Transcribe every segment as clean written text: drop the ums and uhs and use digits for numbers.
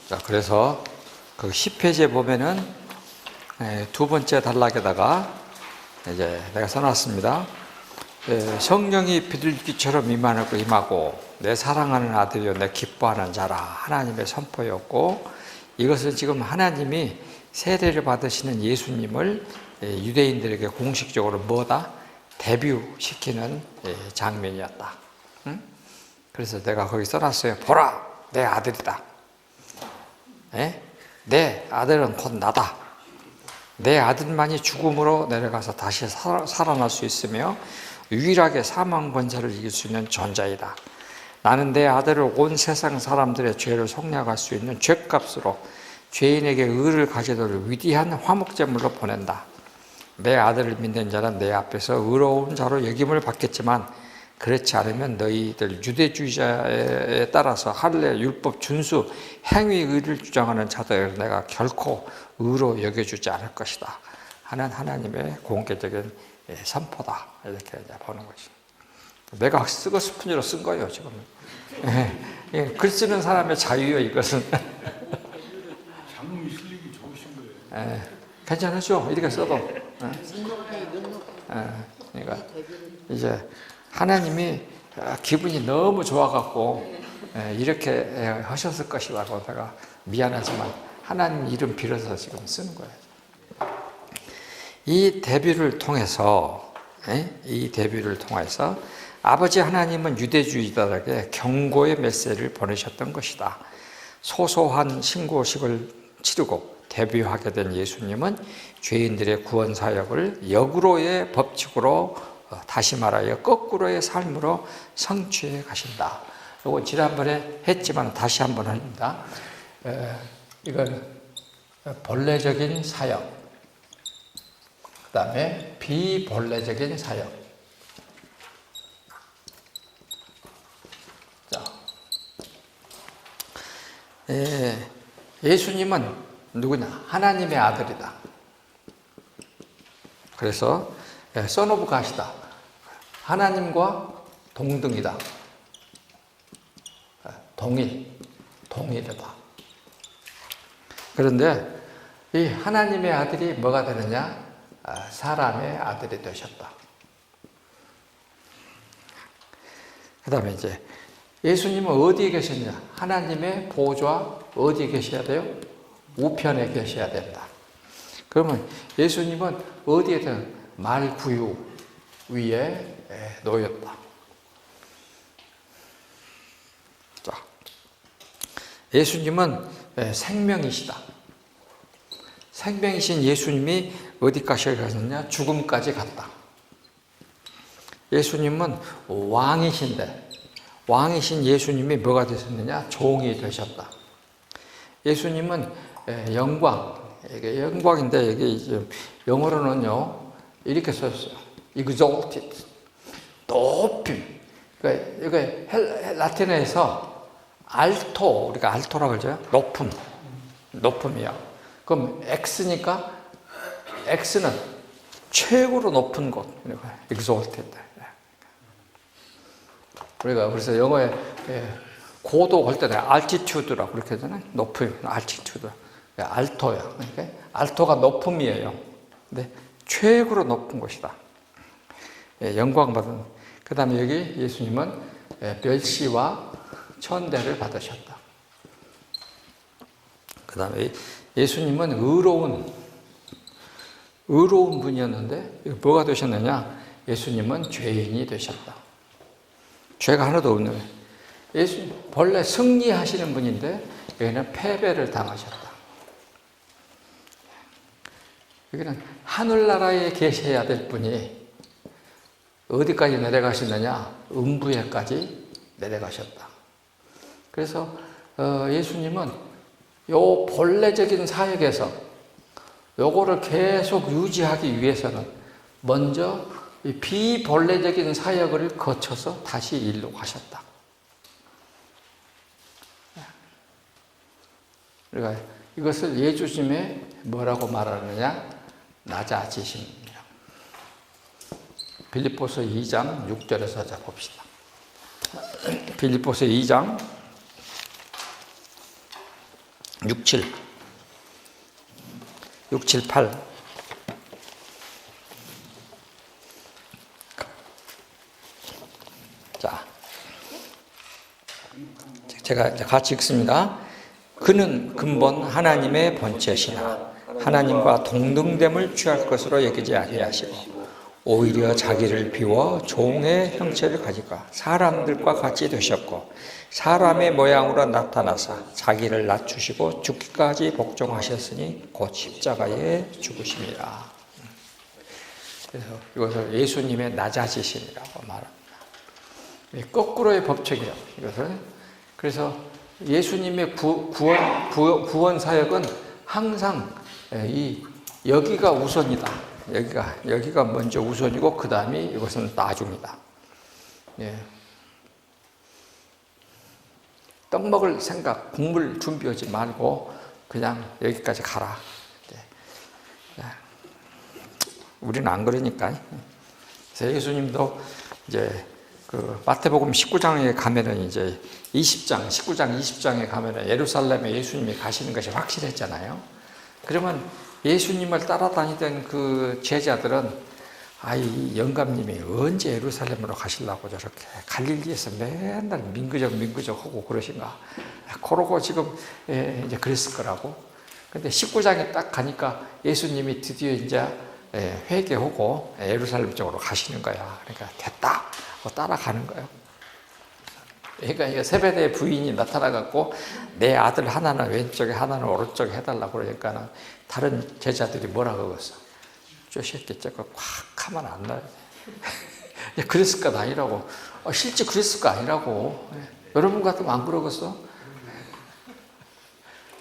자, 그래서 그 10페이지에 보면은 두 번째 단락에다가 이제 내가 써놨습니다. 성령이 비둘기처럼 임하고 내 사랑하는 아들이요 내 기뻐하는 자라 하나님의 선포였고, 이것은 지금 하나님이 세례를 받으시는 예수님을 유대인들에게 공식적으로 뭐다? 데뷔시키는 장면이었다. 응? 그래서 내가 거기 써놨어요. 보라, 내 아들이다. 내 아들은 곧 나다. 내 아들만이 죽음으로 내려가서 다시 살아날 수 있으며 유일하게 사망 권세를 이길 수 있는 존재이다. 나는 내 아들을 온 세상 사람들의 죄를 속량할 수 있는 죗값으로 죄인에게 의를 가져도록 위대한 화목제물로 보낸다. 내 아들을 믿는 자는 내 앞에서 의로운 자로 여김을 받겠지만 그렇지 않으면 너희들 유대주의자에 따라서 할례 율법 준수 행위 의를 주장하는 자들을 내가 결코 의로 여겨주지 않을 것이다 하는 하나님의 공개적인 선포다, 이렇게 이제 보는 것이. 내가 쓰고 싶은 대로 쓴 거예요 지금. 글 쓰는 사람의 자유요 이것은. 장문이 실력이 좋으신 거예요. 괜찮으죠? 이렇게 써도. 그러니까 이제 하나님이 기분이 너무 좋아갖고 이렇게 하셨을 것이라고 내가 미안하지만 하나님 이름 빌어서 지금 쓰는 거예요. 이 데뷔를 통해서 아버지 하나님은 유대주의자들에게 경고의 메시지를 보내셨던 것이다. 소소한 신고식을 치르고 데뷔하게 된 예수님은 죄인들의 구원 사역을 역으로의 법칙으로, 다시 말하여 거꾸로의 삶으로 성취해 가신다. 이거 지난번에 했지만 다시 한번 합니다. 이건 본래적인 사역, 그 다음에 비본래적인 사역. 자, 예수님은 누구냐? 하나님의 아들이다. 그래서 son of God이다. 하나님과 동등이다. 동일하다. 그런데 이 하나님의 아들이 뭐가 되느냐? 사람의 아들이 되셨다. 그 다음에 이제 예수님은 어디에 계셨냐? 하나님의 보좌 어디에 계셔야 돼요? 우편에 계셔야 된다. 그러면 예수님은 어디에든 말구유 위에 놓였다. 자, 예수님은 생명이시다. 생명이신 예수님이 어디까지 가셨냐? 죽음까지 갔다. 예수님은 왕이신데 왕이신 예수님이 뭐가 되셨느냐? 종이 되셨다. 예수님은 영광, 이게 영광인데 이게 이제 영어로는요 이렇게 썼어요. exalted, 높임. 그러니까 이게 라틴어에서 알토, 우리가 알토라고 그러죠. 높음이야. 그럼 X니까 X는 최고로 높은 곳, exalted. 우리가 그래서 영어에 고도 할 때는 altitude라고 그렇게 하잖아요. 높임, altitude. 알토야. 그러니까 알토가 높음이에요. 근데 최고로 높은 곳이다. 영광 받은. 그 다음에 여기 예수님은 멸시와 천대를 받으셨다. 그 다음에 예수님은 의로운 분이었는데 뭐가 되셨느냐? 예수님은 죄인이 되셨다. 죄가 하나도 없는 거예요. 예수님 본래 승리하시는 분인데 여기는 패배를 당하셨다. 여기는 하늘나라에 계셔야 될 분이 어디까지 내려가셨느냐? 음부에까지 내려가셨다. 그래서 예수님은 요 본래적인 사역에서 요거를 계속 유지하기 위해서는 먼저 이 비본래적인 사역을 거쳐서 다시 일로 가셨다. 그러니까 이것을 예수님의 뭐라고 말하느냐? 낮아지심이야. 빌립보서 2장 6절에서 자 봅시다. 빌립보서 2장 6, 7. 6, 7, 8. 자, 제가 이제 같이 읽습니다. 그는 근본 하나님의 본체시나 하나님과 동등됨을 취할 것으로 여기지 아니하시고 오히려 자기를 비워 종의 형체를 가지고 사람들과 같이 되셨고 사람의 모양으로 나타나사 자기를 낮추시고 죽기까지 복종하셨으니 곧 십자가에 죽으심이라. 그래서 이것을 예수님의 낮아지심이라고 말합니다. 거꾸로의 법칙이에요. 이것을. 그래서 예수님의 구원 사역은 항상 여기가 우선이다. 여기가 먼저 우선이고 그 다음이 이것은 나중이다. 예. 떡 먹을 생각, 국물 준비하지 말고 그냥 여기까지 가라. 예. 우리는 안 그러니까. 그래서 예수님도 이제 그 마태복음 19장에 가면은 이제 19장, 20장에 가면은 예루살렘에 예수님이 가시는 것이 확실했잖아요. 그러면 예수님을 따라다니던 그 제자들은 이 영감님이 언제 예루살렘으로 가시려고 저렇게 갈릴리에서 맨날 민구적 하고 그러신가. 그러고 지금 이제 그랬을 거라고. 근데 19장에 딱 가니까 예수님이 드디어 이제 회개하고 예루살렘 쪽으로 가시는 거야. 그러니까 됐다. 따라가는 거예요. 그러니까 세베대의 부인이 나타나갖고 내 아들 하나는 왼쪽에 하나는 오른쪽에 해달라고 그러니까 다른 제자들이 뭐라고 그랬어? 저 새끼 저거 콱 하면 안 나요. 그랬을 거 아니라고. 실제 그랬을 거 아니라고. 여러분 같으면 안 그러겠어?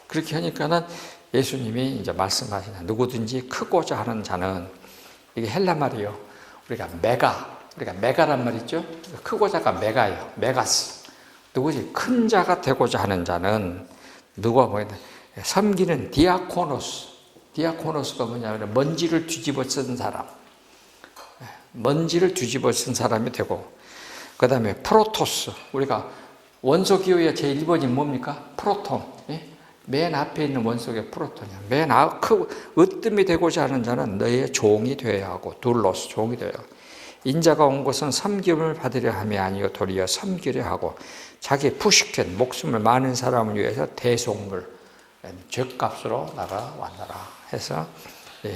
그렇게 하니까는 예수님이 이제 말씀하시나 누구든지 크고자 하는 자는 이게 헬라 말이요. 우리가 메가란 말 있죠? 크고자가 메가예요. 메가스. 누구지? 큰 자가 되고자 하는 자는 누가 뭐냐? 섬기는 디아코노스. 디아코노스가 뭐냐면 먼지를 뒤집어 쓴 사람. 먼지를 뒤집어 쓴 사람이 되고 그 다음에 프로토스. 우리가 원소 기호의 제1번이 뭡니까? 프로톤. 맨 앞에 있는 원소가 프로톤이야. 으뜸이 되고자 하는 자는 너의 종이 되어야 하고 둘로스 종이 되어야 하고 인자가 온 것은 섬김을 받으려 함이 아니요 도리어 섬기려 하고 자기 푸시켄 목숨을 많은 사람을 위해서 대속물 죗값으로 나가 왔노라 해서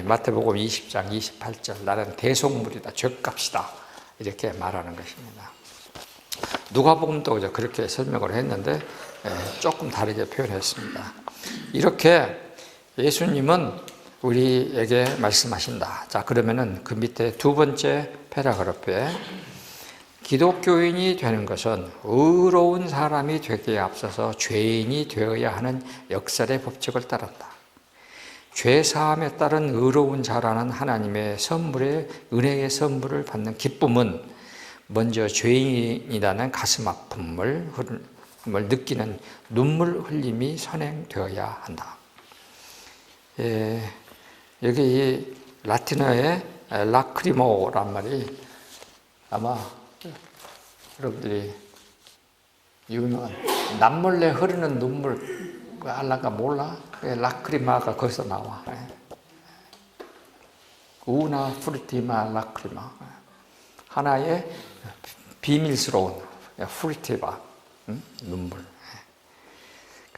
마태복음 20장 28절 나는 대속물이다 죗값이다 이렇게 말하는 것입니다. 누가복음도 그렇게 설명을 했는데 조금 다르게 표현했습니다. 이렇게 예수님은 우리에게 말씀하신다. 자, 그러면은 그 밑에 두 번째 패러그래프에 기독교인이 되는 것은 의로운 사람이 되기에 앞서서 죄인이 되어야 하는 역설의 법칙을 따른다. 죄사함에 따른 의로운 자라는 하나님의 선물의 은혜의 선물을 받는 기쁨은 먼저 죄인이라는 가슴 아픔을 느끼는 눈물 흘림이 선행되어야 한다. 여기 이 라틴어의 라크리모란 말이 아마 여러분들이 유명한 남몰래 흐르는 눈물 알란가 몰라? 라크리마가 거기서 나와. 우나 프리티마 라크리마 하나의 비밀스러운 프리티바 눈물.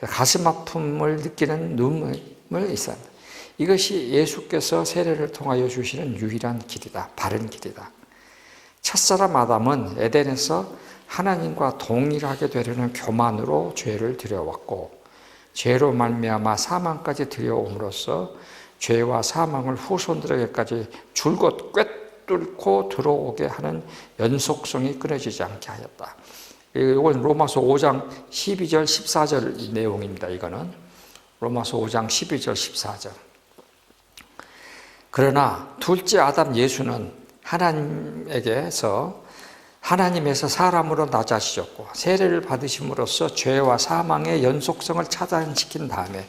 가슴 아픔을 느끼는 눈물이 있어야 한다. 이것이 예수께서 세례를 통하여 주시는 유일한 길이다. 바른 길이다. 첫사람 아담은 에덴에서 하나님과 동일하게 되려는 교만으로 죄를 들여왔고 죄로 말미암아 사망까지 들여옴으로써 죄와 사망을 후손들에게까지 줄곧 꿰뚫고 들어오게 하는 연속성이 끊어지지 않게 하였다. 이건 로마서 5장 12절 14절 내용입니다. 이거는 로마서 5장 12절 14절. 그러나 둘째 아담 예수는 하나님에서 사람으로 낮아지셨고 세례를 받으심으로써 죄와 사망의 연속성을 차단시킨 다음에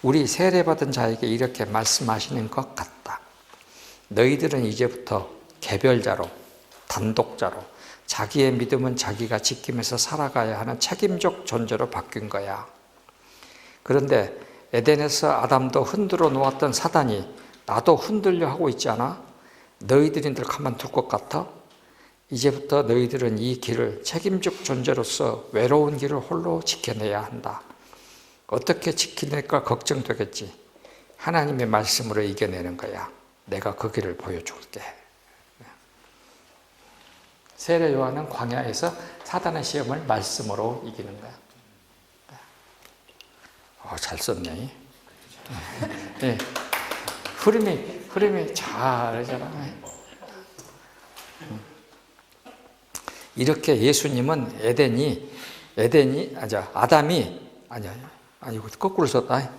우리 세례받은 자에게 이렇게 말씀하시는 것 같다. 너희들은 이제부터 개별자로 단독자로 자기의 믿음은 자기가 지키면서 살아가야 하는 책임적 존재로 바뀐 거야. 그런데 에덴에서 아담도 흔들어 놓았던 사단이 나도 흔들려 하고 있지 않아? 너희들인들 가만둘 것 같아? 이제부터 너희들은 이 길을 책임적 존재로서 외로운 길을 홀로 지켜내야 한다. 어떻게 지켜낼까 걱정되겠지. 하나님의 말씀으로 이겨내는 거야. 내가 그 길을 보여줄게. 세례 요한은 광야에서 사단의 시험을 말씀으로 이기는 거야. 잘 썼네. 네. 흐름이 잘하잖아. 이렇게 예수님은 거꾸로 썼다.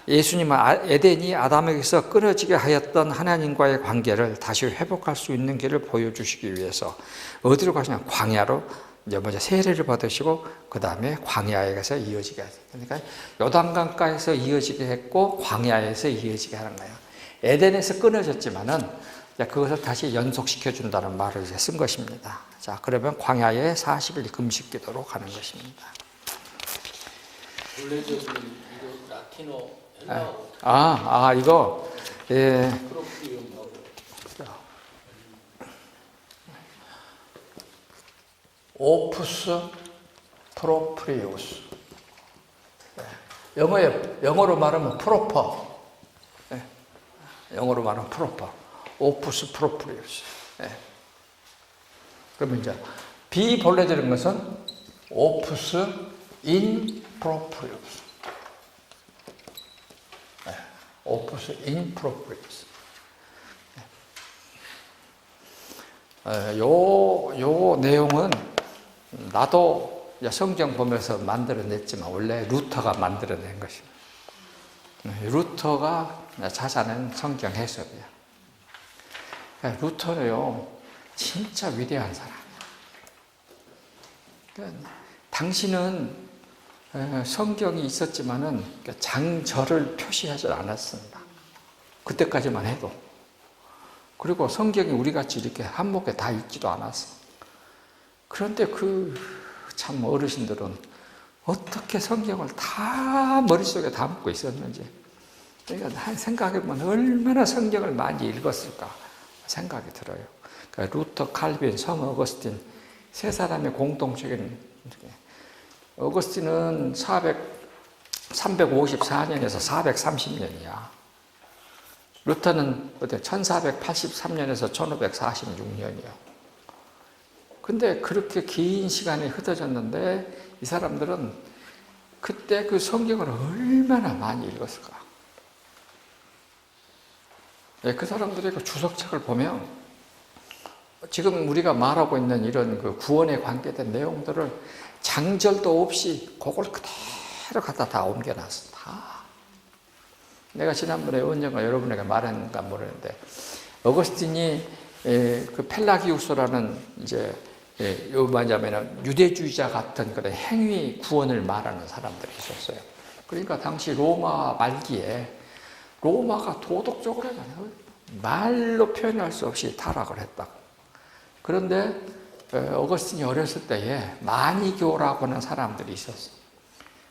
예수님은 에덴이 아담에게서 끊어지게 하였던 하나님과의 관계를 다시 회복할 수 있는 길을 보여주시기 위해서 어디로 가시냐? 광야로 이제 먼저 세례를 받으시고 그 다음에 광야에 가서 이어지게 하죠. 그러니까 요단강가에서 이어지게 했고 광야에서 이어지게 하는 거예요. 에덴에서 끊어졌지만은 그것을 다시 연속시켜 준다는 말을 이제 쓴 것입니다. 자, 그러면 광야에 40일 금식 기도로 가는 것입니다. 원래적인 이거 라틴어 이거 예. 오프스 프로프리우스. 영어로 말하면 프로퍼. 영어로 말하면 프로퍼. 오프스 프로프리우스. 그러면 이제 비본래적인 것은 오프스 인 프로프리우스. 오프스 인 프로프리우스. 요 내용은 나도 성경 보면서 만들어냈지만 원래 루터가 만들어낸 것입니다. 루터가 자자는 성경 해석이야. 루터는요 진짜 위대한 사람이야. 당신은 성경이 있었지만은 장절을 표시하지 않았습니다. 그때까지만 해도. 그리고 성경이 우리같이 이렇게 한목에 다 있지도 않았어. 그런데 참 어르신들은 어떻게 성경을 다 머릿속에 담고 있었는지. 그러니까 생각해보면 얼마나 성경을 많이 읽었을까 생각이 들어요. 그러니까 루터, 칼빈, 성 어거스틴 세 사람의 공통적인, 어거스틴은 354년에서 430년이야. 루터는 1483년에서 1546년이요. 근데 그렇게 긴 시간이 흩어졌는데 이 사람들은 그때 그 성경을 얼마나 많이 읽었을까. 그 사람들의 그 주석책을 보면 지금 우리가 말하고 있는 이런 그 구원에 관계된 내용들을 장절도 없이 그걸 그대로 갖다 다 옮겨놨어. 다. 내가 지난번에 언젠가 여러분에게 말했는가 모르는데 어거스틴이 그 펠라기우스라는 이제 뭐냐면은 유대주의자 같은 그런 행위 구원을 말하는 사람들이 있었어요. 그러니까 당시 로마 말기에 로마가 도덕적으로 말로 표현할 수 없이 타락을 했다. 그런데 어거스틴이 어렸을 때에 마니교라고 하는 사람들이 있었어.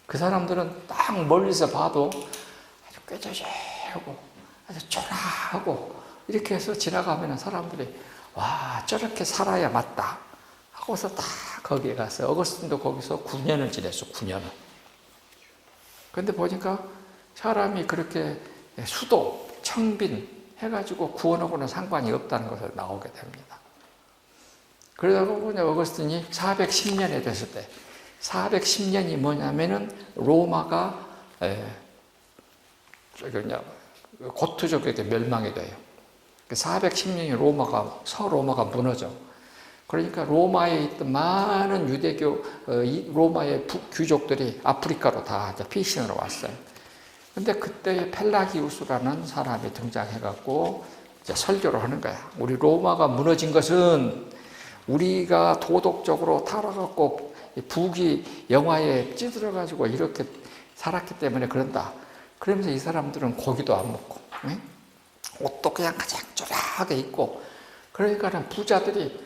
그 사람들은 딱 멀리서 봐도 아주 꾀죄죄하고 아주 초라하고 이렇게 해서 지나가면 사람들이 와 저렇게 살아야 맞다 하고서 다 거기에 가서 어거스틴도 거기서 9년을 지냈어. 9년을. 그런데 보니까 사람이 그렇게 수도, 청빈 해가지고 구원하고는 상관이 없다는 것을 나오게 됩니다. 그러다 보니 어거스틴이 410년에 됐을 때 410년이 뭐냐면은 로마가 고트족에게 멸망이 돼요. 410년이 서로마가 무너져. 그러니까 로마에 있던 많은 유대교, 로마의 귀족들이 아프리카로 다 피신으로 왔어요. 근데 그때 펠라기우스라는 사람이 등장해갖고 이제 설교를 하는 거야. 우리 로마가 무너진 것은 우리가 도덕적으로 타락하고 부귀 영화에 찌들어가지고 이렇게 살았기 때문에 그런다. 그러면서 이 사람들은 고기도 안 먹고, 옷도 그냥 가장 쪼라하게 입고, 그러니까 부자들이,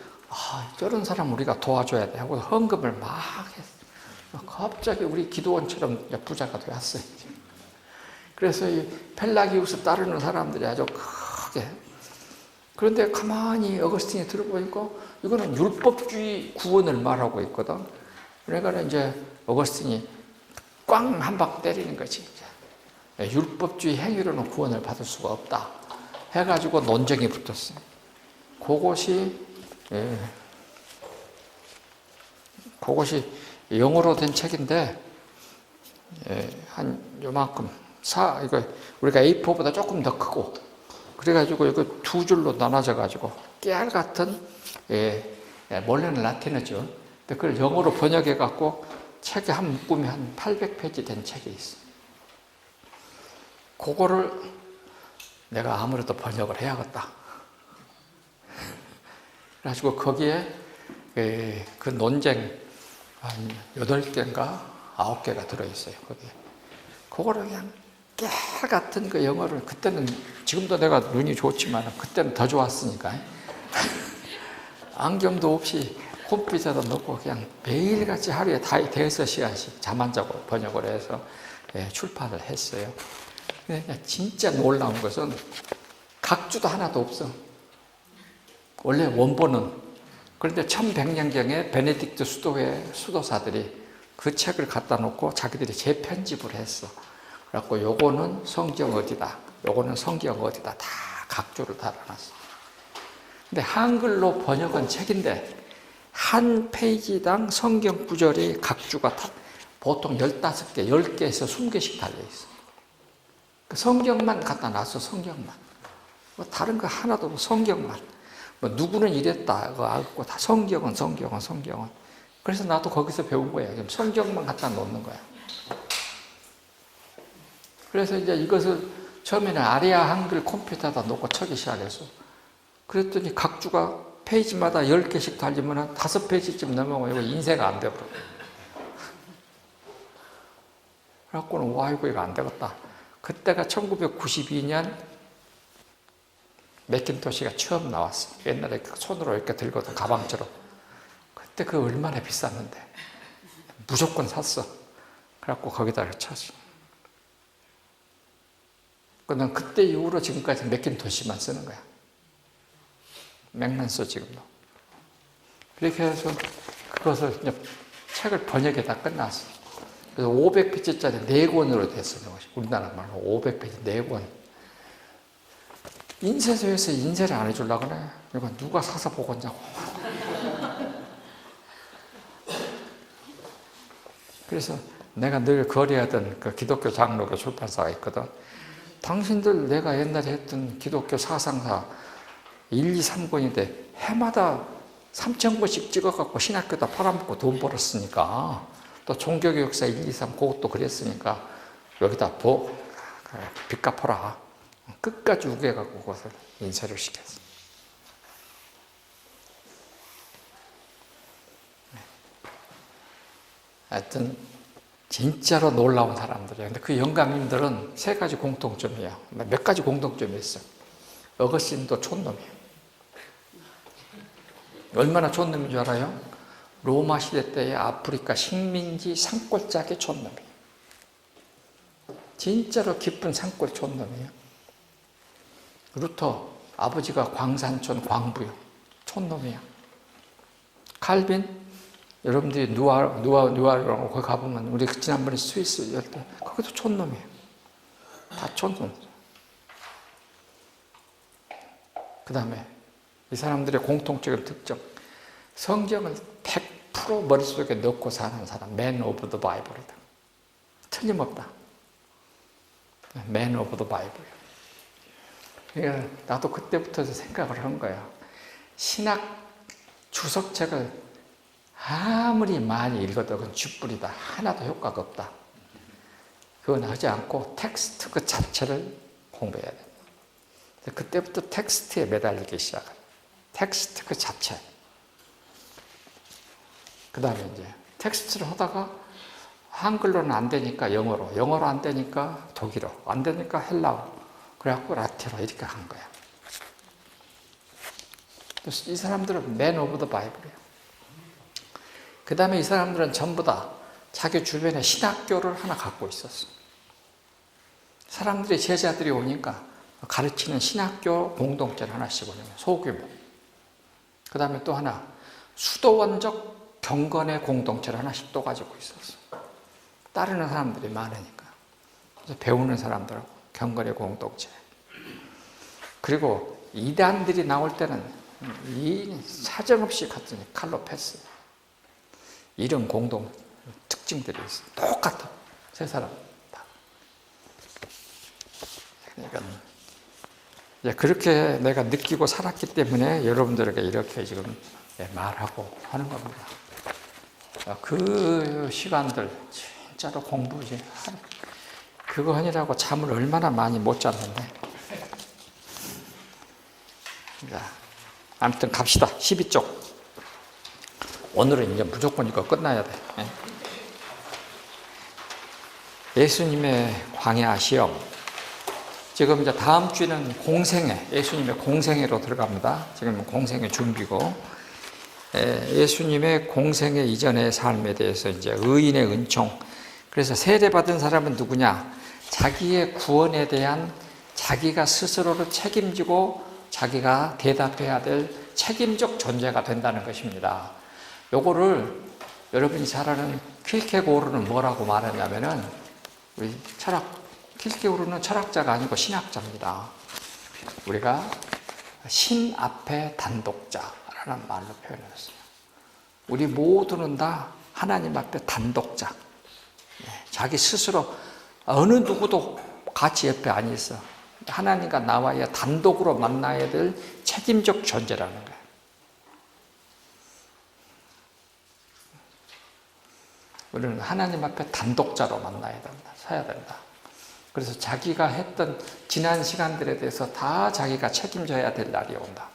저런 사람 우리가 도와줘야 돼 하고 헌금을 막 했어. 갑자기 우리 기도원처럼 부자가 되었어요. 그래서 이 펠라기우스 따르는 사람들이 아주 크게. 그런데 가만히 어거스틴이 들어보니까 이거는 율법주의 구원을 말하고 있거든. 그러니까 이제 어거스틴이 꽝 한 방 때리는 거지. 율법주의 행위로는 구원을 받을 수가 없다. 해가지고 논쟁이 붙었어요. 그것이 영어로 된 책인데, 한 요만큼, 이거 우리가 A4보다 조금 더 크고, 그래가지고 이거 두 줄로 나눠져가지고, 깨알 같은, 원래는 라틴어죠. 근데 그걸 영어로 번역해갖고, 책에 한 묶음이 한 800페이지 된 책이 있어. 그거를 내가 아무래도 번역을 해야겠다. 그래가지고 거기에 그 논쟁 한 8개인가 9개가 들어있어요. 거기에. 그거를 그냥 깨 같은 그 영어를, 그때는, 지금도 내가 눈이 좋지만 그때는 더 좋았으니까 안경도 없이 컴퓨터에다 넣고 그냥 매일같이 하루에 대여섯 시간씩 잠 안 자고 번역을 해서 출판을 했어요. 근데 진짜 놀라운 것은 각주도 하나도 없어. 원래 원본은. 그런데 1100년경에 베네딕트 수도회 수도사들이 그 책을 갖다 놓고 자기들이 재편집을 했어. 그래갖고 요거는 성경 어디다, 요거는 성경 어디다 다 각주를 달아놨어. 근데 한글로 번역한 책인데 한 페이지당 성경 구절이 각주가 보통 15개, 10개에서 20개씩 달려있어. 그 성경만 갖다 놨어, 성경만. 뭐 다른 거 하나도 없고 성경만. 뭐 누구는 이랬다, 그거 알고 다 성경은. 그래서 나도 거기서 배운 거야. 성경만 갖다 놓는 거야. 그래서 이제 이것을 처음에는 아리아 한글 컴퓨터에다 놓고 쳐기 시작했어. 그랬더니 각주가 페이지마다 10개씩 달리면 5페이지쯤 넘어가면 이거 인쇄가 안 되고. 그래갖고는 와, 이거 안 되겠다. 그때가 1992년 맥킨토시가 처음 나왔어. 옛날에 손으로 이렇게 들고도 가방처럼. 그때 그거 얼마나 비쌌는데. 무조건 샀어. 그래갖고 거기다 쳤어. 난 그때 이후로 지금까지 맥킨토시만 쓰는 거야. 맥만 써, 지금도. 그렇게 해서 그것을 이제 책을 번역에다 끝났어. 그래서 500페이지짜리 4권으로 됐어. 우리나라 말로 500페이지 4권. 인쇄소에서 인쇄를 안 해주려고 그래. 이거 누가 사서 보겠냐고. 그래서 내가 늘 거래하던 그 기독교 장로교 출판사가 있거든. 당신들 내가 옛날에 했던 기독교 사상사 1, 2, 3권인데 해마다 3,000권씩 찍어갖고 신학교다 팔아먹고 돈 벌었으니까, 또 종교개혁사 1, 2, 3 그것도 그랬으니까 여기다 빚 갚아라. 끝까지 우겨갖고 그것을 인쇄를 시켰어. 하여튼 진짜로 놀라운 사람들이에요. 근데 그 영감님들은 3가지 공통점이에요. 몇 가지 공통점이 있어요. 어거스틴도 촌놈이에요. 얼마나 촌놈인 줄 알아요? 로마 시대 때의 아프리카 식민지 산골짜기 촌놈이에요. 진짜로 깊은 산골 촌놈이에요. 루터 아버지가 광산촌 광부요. 촌놈이에요. 칼빈, 여러분들이 누아르라고 거기 가보면, 우리 지난번에 스위스 열 때 거기도 촌놈이에요. 다 촌놈. 그 다음에 이 사람들의 공통적인 특징, 성경을 100% 머릿속에 넣고 사는 사람, Man of the Bible이다. 틀림없다. Man of the Bible. 그러니까 나도 그때부터 생각을 한 거야. 신학 주석책을 아무리 많이 읽어도 그건 쥐뿌리다. 하나도 효과가 없다. 그건 하지 않고 텍스트 그 자체를 공부해야 돼. 그때부터 텍스트에 매달리기 시작해요. 텍스트 그 자체. 그 다음에 이제 텍스트를 하다가 한글로는 안 되니까 영어로, 영어로 안 되니까 독일어, 안 되니까 헬라어, 그래갖고 라틴어 이렇게 한 거야. 이 사람들은 Man of the Bible이에요. 그 다음에 이 사람들은 전부 다 자기 주변에 신학교를 하나 갖고 있었어. 사람들이, 제자들이 오니까 가르치는 신학교 공동체를 하나씩 오냐면 소규모. 그 다음에 또 하나, 수도원적 경건의 공동체를 하나씩 또 가지고 있었어. 따르는 사람들이 많으니까. 그래서 배우는 사람들하고 경건의 공동체. 그리고 이단들이 나올 때는 이 사정없이 갔더니 칼로 패스. 이런 공동 특징들이 있어. 똑같아. 세 사람 다. 그러니까 그렇게 내가 느끼고 살았기 때문에 여러분들에게 이렇게 지금 말하고 하는 겁니다. 그 시간들 진짜로 공부지. 그거 하느라고 잠을 얼마나 많이 못 잤는데. 자, 아무튼 갑시다. 12쪽. 오늘은 이제 무조건 이거 끝나야 돼. 예수님의 광야 시험. 지금 이제 다음 주에는 공생애, 예수님의 공생애로 들어갑니다. 지금 공생애 준비고, 예수님의 공생애 이전의 삶에 대해서 이제 의인의 은총. 그래서 세례받은 사람은 누구냐? 자기의 구원에 대한 자기가 스스로를 책임지고 자기가 대답해야 될 책임적 존재가 된다는 것입니다. 요거를 여러분이 잘 아는 킬케고르는 뭐라고 말하냐면은, 우리 킬케고르는 철학자가 아니고 신학자입니다. 우리가 신 앞에 단독자라는 말로 표현했어요. 우리 모두는 다 하나님 앞에 단독자. 자기 스스로 어느 누구도 같이 옆에 안 있어. 하나님과 나와야 단독으로 만나야 될 책임적 존재라는 거예요. 우리는 하나님 앞에 단독자로 만나야 된다. 서야 된다. 그래서 자기가 했던 지난 시간들에 대해서 다 자기가 책임져야 될 날이 온다.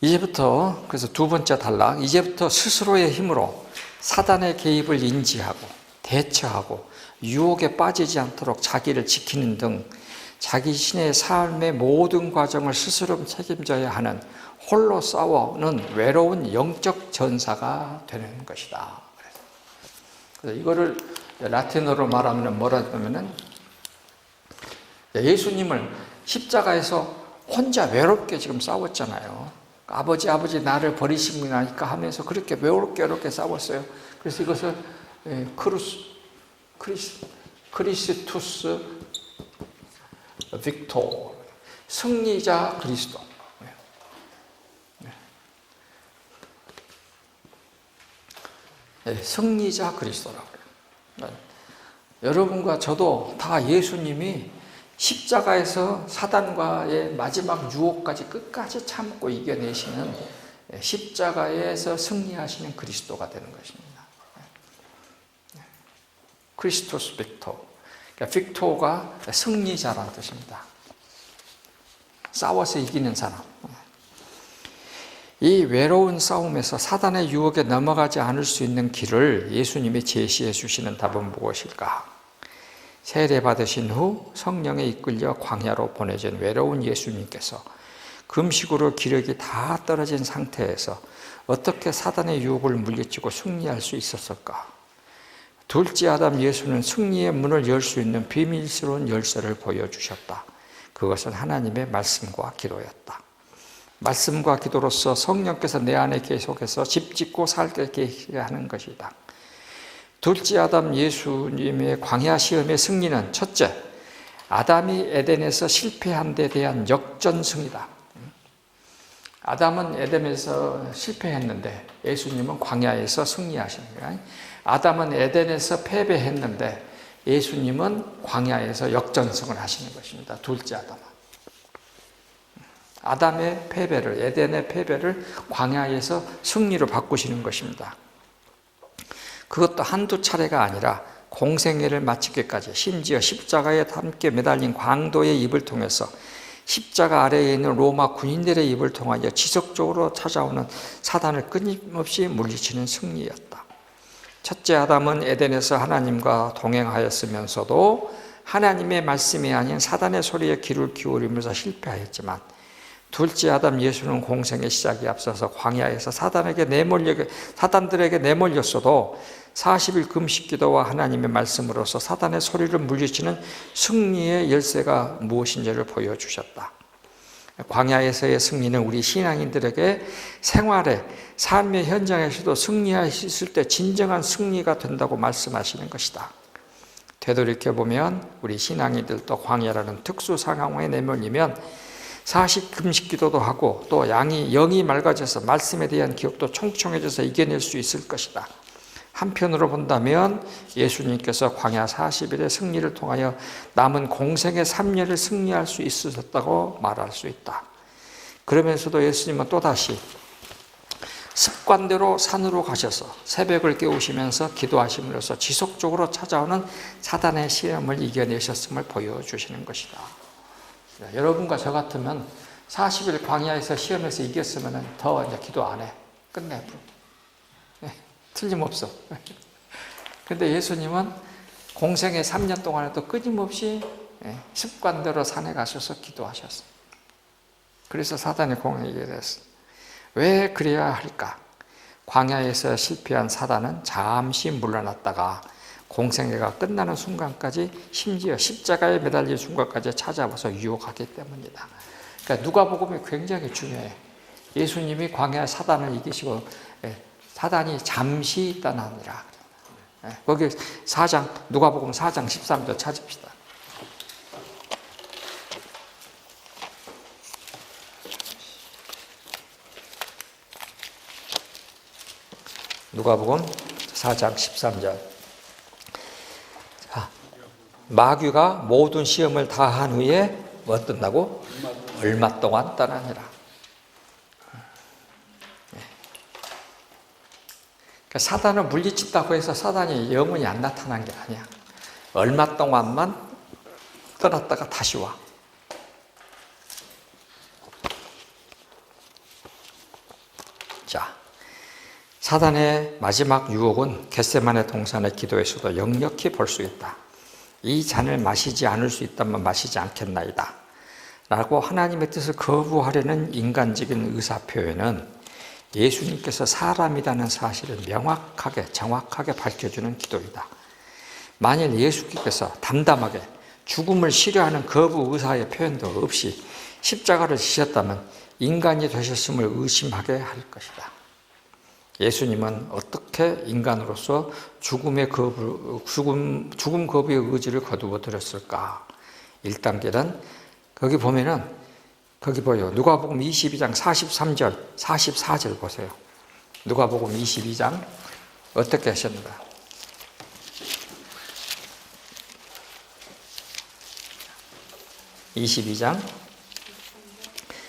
이제부터, 그래서 두 번째 단락, 이제부터 스스로의 힘으로 사단의 개입을 인지하고 대처하고 유혹에 빠지지 않도록 자기를 지키는 등 자기 신의 삶의 모든 과정을 스스로 책임져야 하는, 홀로 싸워는 외로운 영적 전사가 되는 것이다. 그래서 이거를 라틴어로 말하면 뭐라 하냐면은, 예수님을 십자가에서 혼자 외롭게 지금 싸웠잖아요. 아버지 나를 버리시고 나니까 하면서 그렇게 외롭게 싸웠어요. 그래서 이것을 크리스투스 빅토, 승리자 그리스도. 승리자 그리스도라고 해요. 여러분과 저도 다 예수님이 십자가에서 사단과의 마지막 유혹까지 끝까지 참고 이겨내시는, 십자가에서 승리하시는 그리스도가 되는 것입니다. 크리스토스 빅토. 그러니까 빅토가 승리자라는 뜻입니다. 싸워서 이기는 사람. 이 외로운 싸움에서 사단의 유혹에 넘어가지 않을 수 있는 길을 예수님이 제시해 주시는 답은 무엇일까? 세례받으신 후 성령에 이끌려 광야로 보내진 외로운 예수님께서 금식으로 기력이 다 떨어진 상태에서 어떻게 사단의 유혹을 물리치고 승리할 수 있었을까? 둘째 아담 예수는 승리의 문을 열 수 있는 비밀스러운 열쇠를 보여주셨다. 그것은 하나님의 말씀과 기도였다. 말씀과 기도로서 성령께서 내 안에 계속해서 집 짓고 살게 하는 것이다. 둘째 아담 예수님의 광야 시험의 승리는, 첫째, 아담이 에덴에서 실패한 데 대한 역전승이다. 아담은 에덴에서 실패했는데 예수님은 광야에서 승리하시는 거예요. 아담은 에덴에서 패배했는데 예수님은 광야에서 역전승을 하시는 것입니다. 둘째 아담은. 아담의 패배를, 에덴의 패배를 광야에서 승리로 바꾸시는 것입니다. 그것도 한두 차례가 아니라 공생애를 마치기까지, 심지어 십자가에 함께 매달린 광도의 입을 통해서 십자가 아래에 있는 로마 군인들의 입을 통하여 지속적으로 찾아오는 사단을 끊임없이 물리치는 승리였다. 첫째 아담은 에덴에서 하나님과 동행하였으면서도 하나님의 말씀이 아닌 사단의 소리에 귀를 기울이면서 실패하였지만, 둘째 아담 예수는 공생의 시작이 앞서서 광야에서 사단들에게 내몰렸어도 40일 금식 기도와 하나님의 말씀으로서 사단의 소리를 물리치는 승리의 열쇠가 무엇인지를 보여주셨다. 광야에서의 승리는 우리 신앙인들에게 생활의 삶의 현장에서도 승리할 수 있을 때 진정한 승리가 된다고 말씀하시는 것이다. 되돌이켜보면 우리 신앙인들도 광야라는 특수 상황에 내몰리면 40 금식 기도도 하고 또 영이 맑아져서 말씀에 대한 기억도 총총해져서 이겨낼 수 있을 것이다. 한편으로 본다면 예수님께서 광야 40일의 승리를 통하여 남은 공생의 3년을 승리할 수 있으셨다고 말할 수 있다. 그러면서도 예수님은 또다시 습관대로 산으로 가셔서 새벽을 깨우시면서 기도하심으로써 지속적으로 찾아오는 사단의 시험을 이겨내셨음을 보여주시는 것이다. 여러분과 저 같으면 40일 광야에서 시험에서 이겼으면 더 이제 기도 안 해. 끝내. 틀림없어. 그런데 예수님은 공생의 3년 동안에도 끊임없이 습관대로 산에 가셔서 기도하셨어요. 그래서 사단이 공에게 됐어요. 왜 그래야 할까? 광야에서 실패한 사단은 잠시 물러났다가 공생애가 끝나는 순간까지 심지어 십자가에 매달릴 순간까지 찾아와서 유혹하기 때문이다. 그러니까 누가복음이 굉장히 중요해. 예수님이 광야 사단을 이기시고 사단이 잠시 떠나니라. 거기 누가복음 4장 13절 찾읍시다. 누가복음 4장 13절. 마귀가 모든 시험을 다 한 후에 뭐 어떤다고? 얼마 동안 떠나니라. 그러니까 사단을 물리친다고 해서 사단이 영원히 안 나타난 게 아니야. 얼마 동안만 떠났다가 다시 와. 자, 사단의 마지막 유혹은 겟세마네 동산의 기도에서도 역력히 볼 수 있다. 이 잔을 마시지 않을 수 있다면 마시지 않겠나이다 라고 하나님의 뜻을 거부하려는 인간적인 의사표현은 예수님께서 사람이라는 사실을 명확하게 정확하게 밝혀주는 기도이다. 만일 예수님께서 담담하게 죽음을 싫어하는 거부 의사의 표현도 없이 십자가를 지셨다면 인간이 되셨음을 의심하게 할 것이다. 예수님은 어떻게 인간으로서 죽음 거부의 의지를 거두어 드렸을까? 1단계는 거기 보면은 거기 보여. 누가복음 22장 43절, 44절 보세요. 누가복음 22장 어떻게 하셨는가? (22장)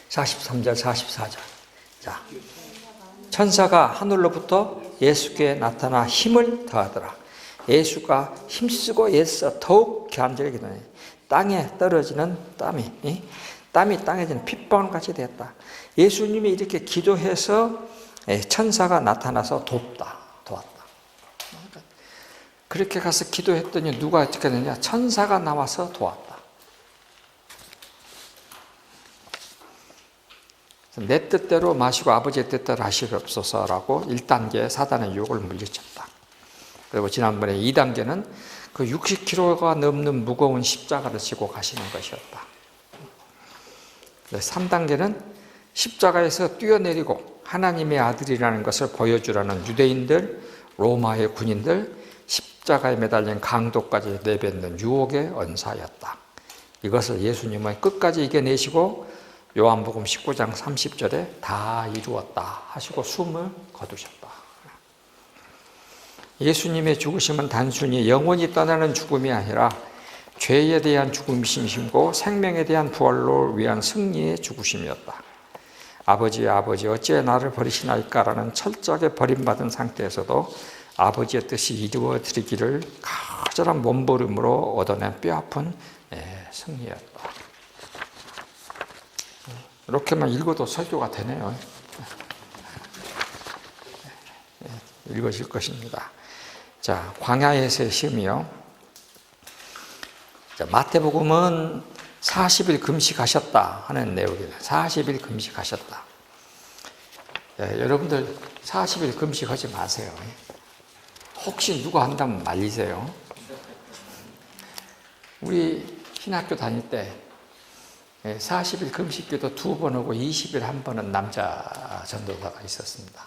43절, 44절. 자, 천사가 하늘로부터 예수께 나타나 힘을 더하더라. 예수가 힘쓰고 애써 더욱 간절히 기도해. 땅에 떨어지는 땀이 땅에 지는 핏방울같이 되었다. 예수님이 이렇게 기도해서 천사가 나타나서 도왔다. 그렇게 가서 기도했더니 누가 어떻게 되냐? 천사가 나와서 도왔다. 내 뜻대로 마시고 아버지의 뜻대로 하시옵소서라고 1단계 사단의 유혹을 물리쳤다. 그리고 지난번에 2단계는 그 60kg가 넘는 무거운 십자가를 지고 가시는 것이었다. 3단계는 십자가에서 뛰어내리고 하나님의 아들이라는 것을 보여주라는 유대인들, 로마의 군인들, 십자가에 매달린 강도까지 내뱉는 유혹의 언사였다. 이것을 예수님은 끝까지 이겨내시고 요한복음 19장 30절에 다 이루었다 하시고 숨을 거두셨다. 예수님의 죽으심은 단순히 영원히 떠나는 죽음이 아니라 죄에 대한 죽음이시고 생명에 대한 부활로 위한 승리의 죽으심이었다. 아버지 어찌 나를 버리시나이까라는 철저하게 버림받은 상태에서도 아버지의 뜻이 이루어지기를 가절한 몸부림으로 얻어낸 뼈아픈 승리였다. 이렇게만 읽어도 설교가 되네요. 읽어질 것입니다. 자, 광야에서의 시험이요. 자, 마태복음은 40일 금식하셨다 하는 내용이에요. 40일 금식하셨다. 여러분들 40일 금식하지 마세요. 혹시 누가 한다면 말리세요. 우리 신학교 다닐 때 40일 금식기도 2번 하고 20일 1번은 남자 전도사가 있었습니다.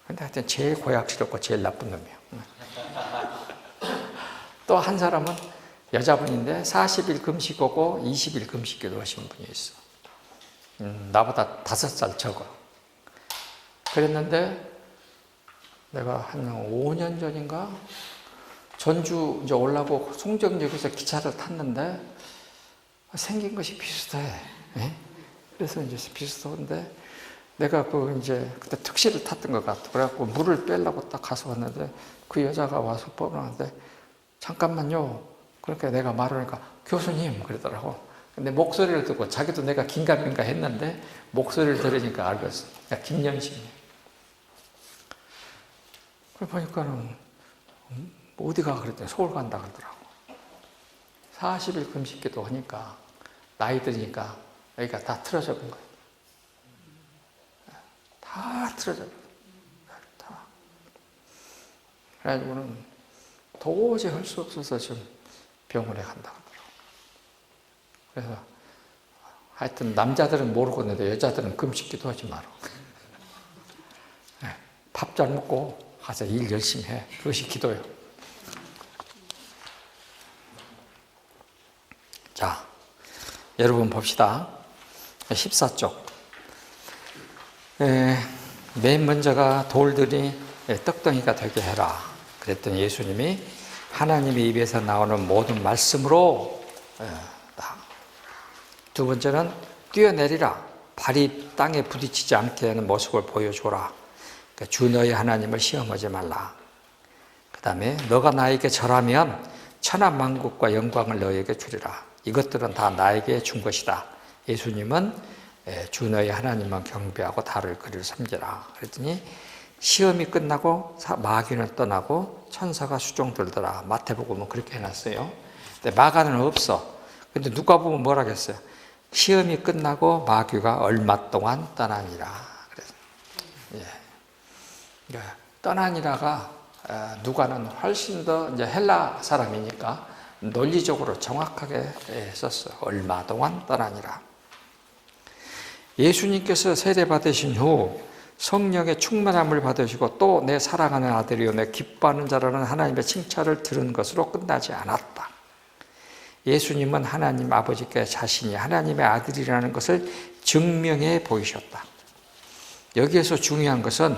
근데 하여튼 제일 고약스럽고 제일 나쁜 놈이에요. 또 한 사람은 여자분인데 40일 금식하고 20일 금식기도 하신 분이 있어. 나보다 5살 적어. 그랬는데 내가 한 5년 전인가 전주 이제 올라고 송정역에서 기차를 탔는데 생긴 것이 비슷해. 그래서 이제 비슷한데 내가 이제 그때 택시를 탔던 것 같아. 그래갖고 물을 빼려고 딱 가서 왔는데 그 여자가 와서 뻔하는데 잠깐만요. 그러니까 내가 말하니까 교수님 그러더라고. 근데 목소리를 듣고 자기도 내가 긴가민가 했는데 목소리를 들으니까 알겠어. 야, 김연심이야. 그래 보니까는 어디가 그랬더니 서울 간다 그러더라고. 40일 금식기도 하니까 나이 드니까 여기가 다 틀어져 본 거예요. 다 틀어져. 다. 그래가지고는 도저히 할 수 없어서 지금 병원에 간다 그러더라고. 그래서 하여튼 남자들은 모르고 있는데 여자들은 금식기도 하지 마라. 밥 잘 먹고 가서 일 열심히 해. 그것이 기도예요. 자, 여러분 봅시다. 14쪽. 맨 먼저가 돌들이 떡덩이가 되게 해라. 그랬더니 예수님이 하나님의 입에서 나오는 모든 말씀으로 두 번째는 뛰어내리라. 발이 땅에 부딪히지 않게 하는 모습을 보여줘라. 그러니까 주 너희 하나님을 시험하지 말라. 그 다음에 너가 나에게 절하면 천하만국과 영광을 너에게 주리라. 이것들은 다 나에게 준 것이다. 예수님은 주 너희 하나님만 경배하고 다를 그를 섬기라. 그랬더니 시험이 끝나고 마귀는 떠나고 천사가 수종 들더라. 마태복음은 그렇게 해놨어요. 근데 마가는 없어. 근데 누가 보면 뭐라 했어요? 시험이 끝나고 마귀가 얼마 동안 떠나니라. 그래서 그러니까 떠나니라가 누가는 훨씬 더 이제 헬라 사람이니까 논리적으로 정확하게 썼어요. 얼마 동안 떠나니라. 예수님께서 세례 받으신 후 성령의 충만함을 받으시고 또 내 사랑하는 아들이요 내 기뻐하는 자라는 하나님의 칭찬을 들은 것으로 끝나지 않았다. 예수님은 하나님 아버지께 자신이 하나님의 아들이라는 것을 증명해 보이셨다. 여기에서 중요한 것은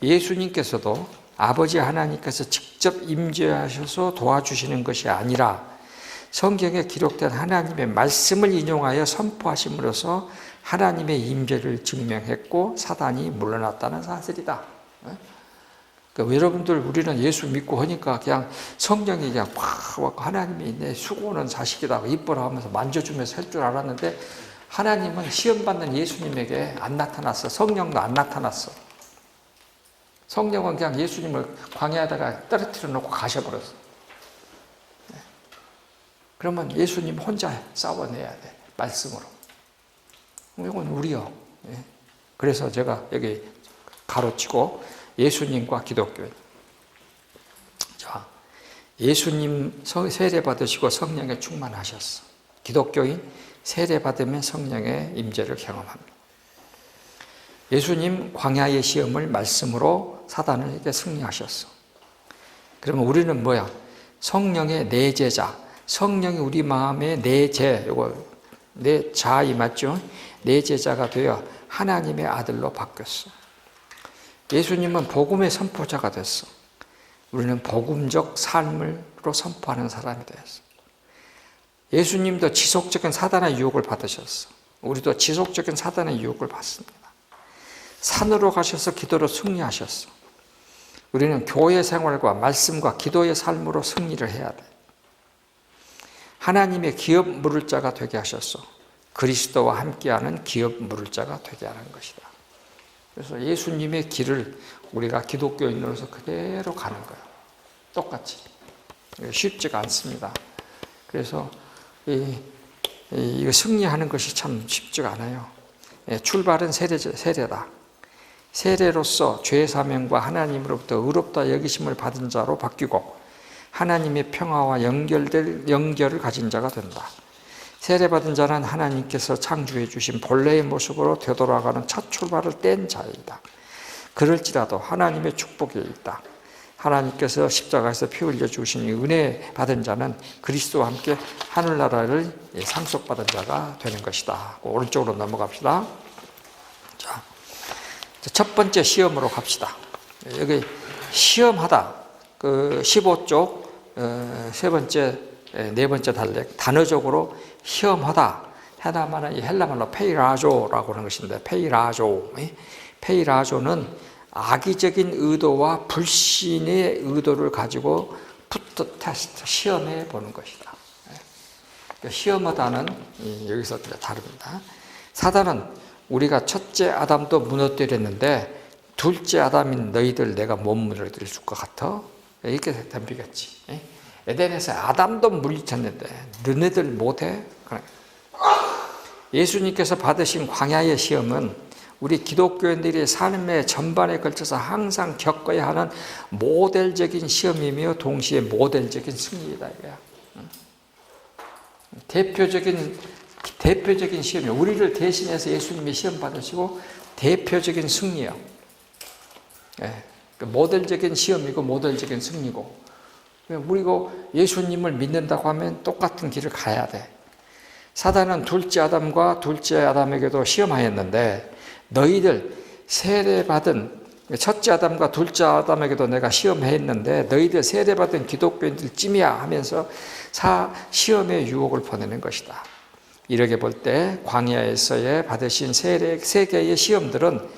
예수님께서도 아버지 하나님께서 직접 임재하셔서 도와주시는 것이 아니라 성경에 기록된 하나님의 말씀을 인용하여 선포하심으로써 하나님의 임재를 증명했고 사단이 물러났다는 사실이다. 그러니까 여러분들 우리는 예수 믿고 하니까 그냥 성령이 그냥 팍 와서 하나님이 내 수고하는 자식이다 이뻐라 하면서 만져주면서 할 줄 알았는데 하나님은 시험받는 예수님에게 안 나타났어. 성령도 안 나타났어. 성령은 그냥 예수님을 광야에다가 떨어뜨려 놓고 가셔버렸어. 그러면 예수님 혼자 싸워내야 돼. 말씀으로. 이건 우리요. 그래서 제가 여기 가로치고 예수님과 기독교인. 자, 예수님 세례 받으시고 성령에 충만하셨어. 기독교인 세례 받으면 성령의 임재를 경험합니다. 예수님 광야의 시험을 말씀으로 사단에게 승리하셨어. 그러면 우리는 뭐야? 성령의 내재자. 성령이 우리 마음에 내재, 요거 내자이 맞죠? 내재자가 되어 하나님의 아들로 바뀌었어. 예수님은 복음의 선포자가 됐어. 우리는 복음적 삶으로 선포하는 사람이 되었어. 예수님도 지속적인 사단의 유혹을 받으셨어. 우리도 지속적인 사단의 유혹을 받습니다. 산으로 가셔서 기도로 승리하셨어. 우리는 교회 생활과 말씀과 기도의 삶으로 승리를 해야 돼. 하나님의 기업 물을 자가 되게 하셨어. 그리스도와 함께하는 기업 물을 자가 되게 하는 것이다. 그래서 예수님의 길을 우리가 기독교인으로서 그대로 가는 거예요. 똑같이. 쉽지가 않습니다. 그래서 이거 승리하는 것이 참 쉽지가 않아요. 출발은 세례다. 세례로서 죄 사명과 하나님으로부터 의롭다 여기심을 받은 자로 바뀌고 하나님의 평화와 연결을 가진 자가 된다. 세례받은 자는 하나님께서 창조해 주신 본래의 모습으로 되돌아가는 첫 출발을 뗀 자이다. 그럴지라도 하나님의 축복이 있다. 하나님께서 십자가에서 피 흘려 주신 은혜 받은 자는 그리스도와 함께 하늘나라를 상속받은 자가 되는 것이다. 오른쪽으로 넘어갑시다. 자, 첫 번째 시험으로 갑시다. 여기 시험하다. 그 15쪽 네 번째 단락 단어적으로 시험하다. 헬라말은 헬라말로 페이라조라고 하는 것인데 페이라조는 악의적인 의도와 불신의 의도를 가지고 푸트 테스트, 시험해 보는 것이다. 시험하다는 여기서 다릅니다. 사단은 우리가 첫째 아담도 무너뜨렸는데 둘째 아담인 너희들 내가 못 무너뜨릴 것 같아? 이렇게 덤비겠지. 에덴에서 아담도 물리쳤는데 너네들 못해? 예수님께서 받으신 광야의 시험은 우리 기독교인들이 삶의 전반에 걸쳐서 항상 겪어야 하는 모델적인 시험이며 동시에 모델적인 승리이다. 이거야. 대표적인 시험이에요. 우리를 대신해서 예수님이 시험 받으시고 대표적인 승리예요. 모델적인 시험이고 모델적인 승리고 우리가 예수님을 믿는다고 하면 똑같은 길을 가야 돼. 사단은 둘째 아담과 둘째 아담에게도 시험하였는데 너희들 세례받은 첫째 아담과 둘째 아담에게도 내가 시험했는데 너희들 세례받은 기독교인들 찜이야 하면서 시험의 유혹을 보내는 것이다. 이렇게 볼 때 광야에서의 받으신 세 개의 시험들은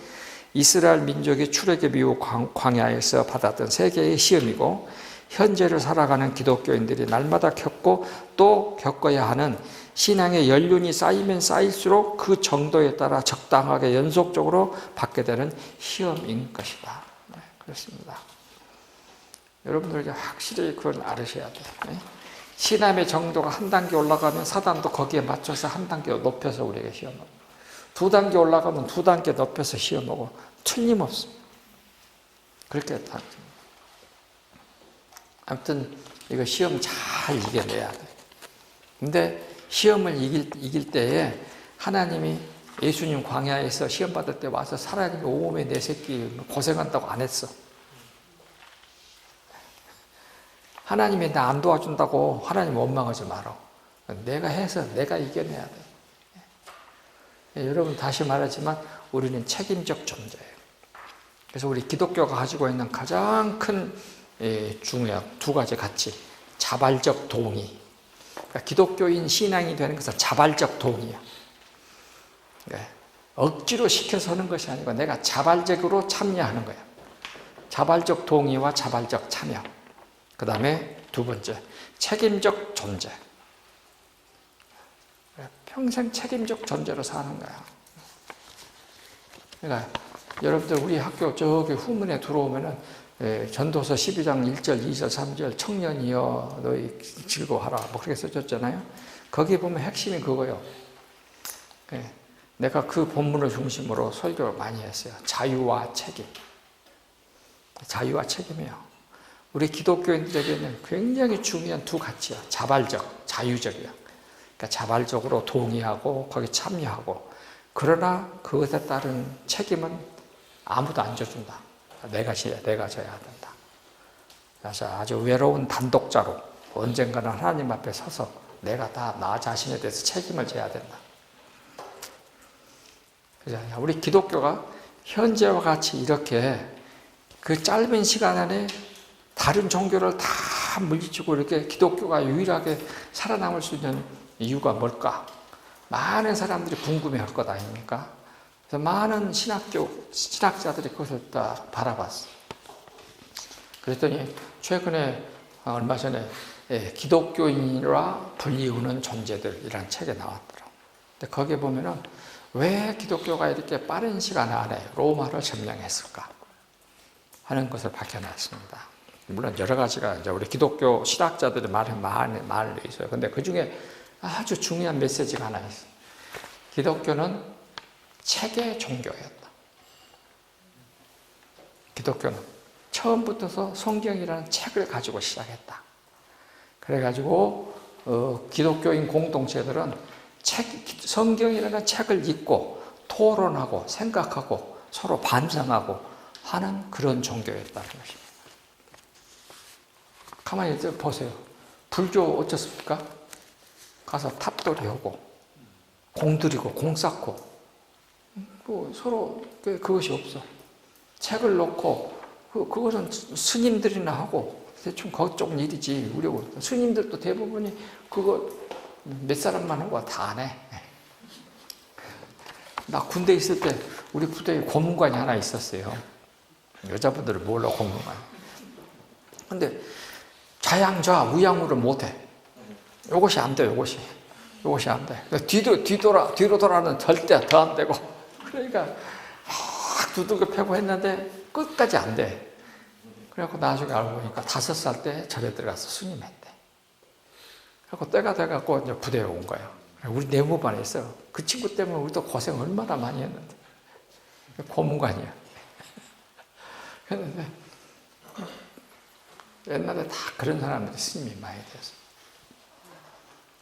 이스라엘 민족이 출애굽 이후 광야에서 받았던 세 개의 시험이고 현재를 살아가는 기독교인들이 날마다 겪고 또 겪어야 하는 신앙의 연륜이 쌓이면 쌓일수록 그 정도에 따라 적당하게 연속적으로 받게 되는 시험인 것이다. 그렇습니다. 여러분들 확실히 그걸 알으셔야 돼요. 신앙의 정도가 한 단계 올라가면 사단도 거기에 맞춰서 한 단계 높여서 우리에게 시험하고 두 단계 올라가면 두 단계 높여서 시험하고 틀림없습니다. 그렇게 다. 아무튼 이거 시험 잘 이겨내야 돼. 근데 시험을 이길 때에 하나님이 예수님 광야에서 시험 받을 때 와서 사람이 오메 내 새끼 고생한다고 안 했어. 하나님이 나 안 도와준다고 하나님 원망하지 마라. 내가 해서 내가 이겨내야 돼. 여러분 다시 말하지만 우리는 책임적 존재예요. 그래서 우리 기독교가 가지고 있는 가장 큰 중요한 두 가지 가치, 자발적 동의. 그러니까 기독교인 신앙이 되는 것은 자발적 동의야. 억지로 시켜서 하는 것이 아니고 내가 자발적으로 참여하는 거야. 자발적 동의와 자발적 참여. 그 다음에 두 번째, 책임적 존재. 평생 책임적 존재로 사는 거야. 그러니까 여러분들 우리 학교 저기 후문에 들어오면은 전도서 12장 1절, 2절, 3절 청년이여 너희 즐거워하라 뭐 그렇게 써졌잖아요. 거기 보면 핵심이 그거예요. 내가 그 본문을 중심으로 설교를 많이 했어요. 자유와 책임. 자유와 책임이에요. 우리 기독교인들에게는 굉장히 중요한 두 가치야. 자발적, 자유적이야. 그러니까 자발적으로 동의하고 거기 참여하고 그러나 그것에 따른 책임은 아무도 안 져준다. 내가 져야 된다. 그래서 아주 외로운 단독자로 언젠가는 하나님 앞에 서서 내가 다 나 자신에 대해서 책임을 져야 된다. 그래서 우리 기독교가 현재와 같이 이렇게 그 짧은 시간 안에 다른 종교를 다 물리치고 이렇게 기독교가 유일하게 살아남을 수 있는 이유가 뭘까? 많은 사람들이 궁금해할 것 아닙니까? 그래서 많은 신학자들이 그것을 다 바라봤어요. 그랬더니 최근에 얼마 전에 기독교인이라 불리우는 존재들이라는 책이 나왔더라고요. 근데 거기에 보면은 왜 기독교가 이렇게 빠른 시간 안에 로마를 점령했을까 하는 것을 밝혀냈습니다. 물론 여러 가지가 이제 우리 기독교 신학자들이 말을 있어요. 근데 그 중에 아주 중요한 메시지가 하나 있어. 기독교는 책의 종교였다. 기독교는 처음부터 성경이라는 책을 가지고 시작했다. 그래가지고 기독교인 공동체들은 성경이라는 책을 읽고 토론하고 생각하고 서로 반성하고 하는 그런 종교였다는 것입니다. 가만히 보세요. 불교 어쩌습니까? 가서 탑돌이하고 공들이고 공쌓고 서로 그것이 없어. 책을 놓고 그것은 스님들이나 하고 대충 그쪽 일이지. 우리 스님들도 대부분이 그거 몇 사람만 하고 다 안 해. 나 군대 있을 때 우리 부대에 고문관이 하나 있었어요. 여자분들은 몰라 고문관. 근데 좌양좌 우양우를 못해. 요것이 안 돼. 요것이 안 돼. 뒤로 돌아는 절대 더 안 되고. 그러니까 막 두들겨 패고 했는데 끝까지 안 돼. 그래갖고 나중에 알고 보니까 5살 때 절에 들어가서 스님했대. 그래갖고 때가 돼갖고 이제 부대에 온 거예요. 우리 내무반에 있어요. 그 친구 때문에 우리도 고생 얼마나 많이 했는데. 고문관이야. 그런데 옛날에 다 그런 사람들이 스님이 많이 됐어.